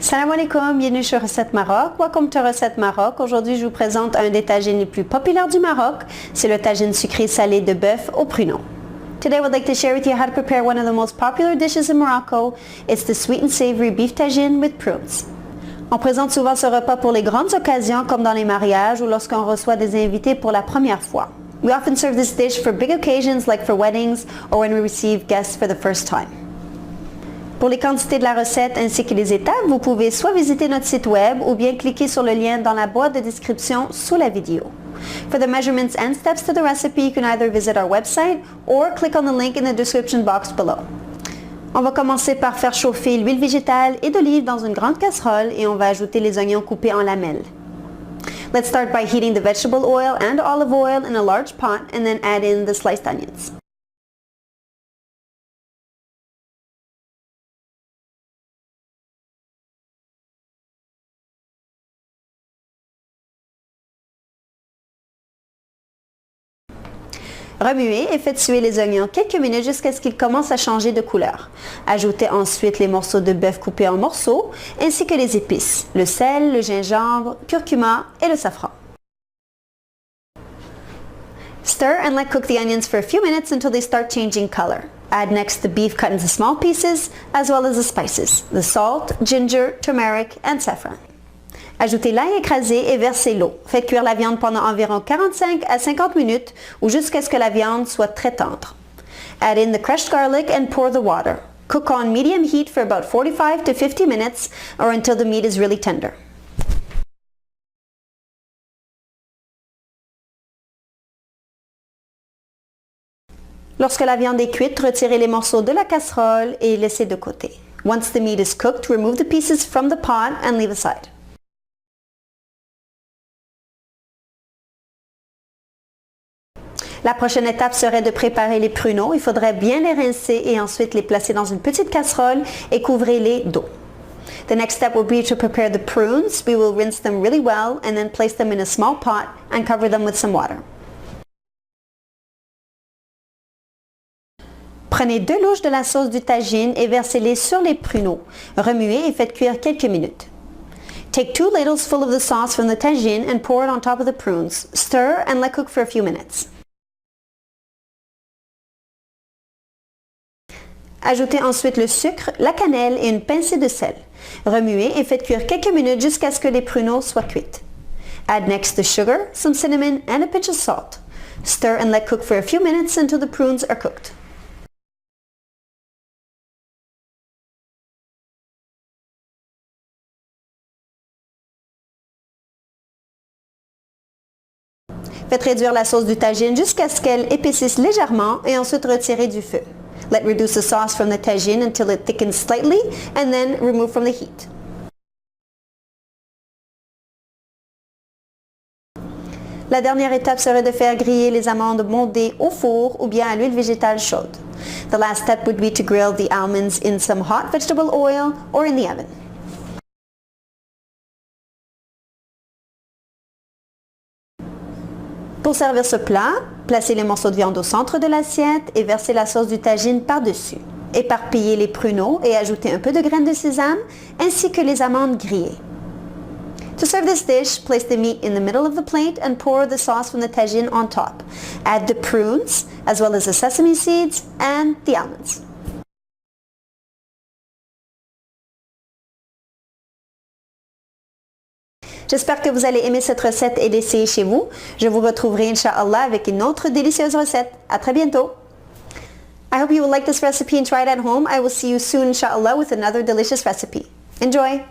Salam alaikum, bienvenue sur Recette Maroc. Welcome to Recette Maroc. Aujourd'hui, je vous présente un des tagines les plus populaires du Maroc. C'est le tagine sucré salé de bœuf au pruneau. Today, I would like to share with you how to prepare one of the most popular dishes in Morocco. It's the sweet and savory beef tagine with prunes. On présente souvent ce repas pour les grandes occasions comme dans les mariages ou lorsqu'on reçoit des invités pour la première fois. We often serve this dish for big occasions like for weddings or when we receive guests for the first time. Pour les quantités de la recette ainsi que les étapes, vous pouvez soit visiter notre site web ou bien cliquer sur le lien dans la boîte de description sous la vidéo. For the measurements and steps to the recipe, you can either visit our website or click on the link in the description box below. On va commencer par faire chauffer l'huile végétale et d'olive dans une grande casserole et on va ajouter les oignons coupés en lamelles. Let's start by heating the vegetable oil and olive oil in a large pot and then add in the sliced onions. Remuez et faites suer les oignons quelques minutes jusqu'à ce qu'ils commencent à changer de couleur. Ajoutez ensuite les morceaux de bœuf coupés en morceaux, ainsi que les épices, le sel, le gingembre, curcuma et le safran. Stir and let cook the onions for a few minutes until they start changing color. Add next the beef cut into small pieces, as well as the spices, the salt, ginger, turmeric, and saffron. Ajoutez l'ail écrasé et versez l'eau. Faites cuire la viande pendant environ 45 à 50 minutes ou jusqu'à ce que la viande soit très tendre. Add in the crushed garlic and pour the water. Cook on medium heat for about 45 to 50 minutes or until the meat is really tender. Lorsque la viande est cuite, retirez les morceaux de la casserole et laissez de côté. Once the meat is cooked, remove the pieces from the pot and leave aside. La prochaine étape serait de préparer les pruneaux. Il faudrait bien les rincer et ensuite les placer dans une petite casserole et couvrez-les d'eau. The next step will be to prepare the prunes. We will rinse them really well and then place them in a small pot and cover them with some water. Prenez 2 louches de la sauce du tagine et versez-les sur les pruneaux. Remuez et faites cuire quelques minutes. Take 2 ladles full of the sauce from the tagine and pour it on top of the prunes. Stir and let cook for a few minutes. Ajoutez ensuite le sucre, la cannelle et une pincée de sel. Remuez et faites cuire quelques minutes jusqu'à ce que les pruneaux soient cuits. Add next the sugar, some cinnamon and a pinch of salt. Stir and let cook for a few minutes until the prunes are cooked. Faites réduire la sauce du tagine jusqu'à ce qu'elle épaississe légèrement et ensuite retirez du feu. Let reduce the sauce from the tagine until it thickens slightly and then remove from the heat. La dernière étape serait de faire griller les amandes mondées au four ou bien à l'huile végétale chaude. The last step would be to grill the almonds in some hot vegetable oil or in the oven. Pour servir ce plat, placez les morceaux de viande au centre de l'assiette et versez la sauce du tagine par-dessus. Éparpillez les pruneaux et ajoutez un peu de graines de sésame ainsi que les amandes grillées. To serve this dish, place the meat in the middle of the plate and pour the sauce from the tagine on top. Add the prunes, as well as the sesame seeds and the almonds. J'espère que vous allez aimer cette recette et l'essayer chez vous. Je vous retrouverai, Inch'Allah, avec une autre délicieuse recette. À très bientôt. I hope you will like this recipe and try it at home. I will see you soon, Inch'Allah, with another delicious recipe. Enjoy!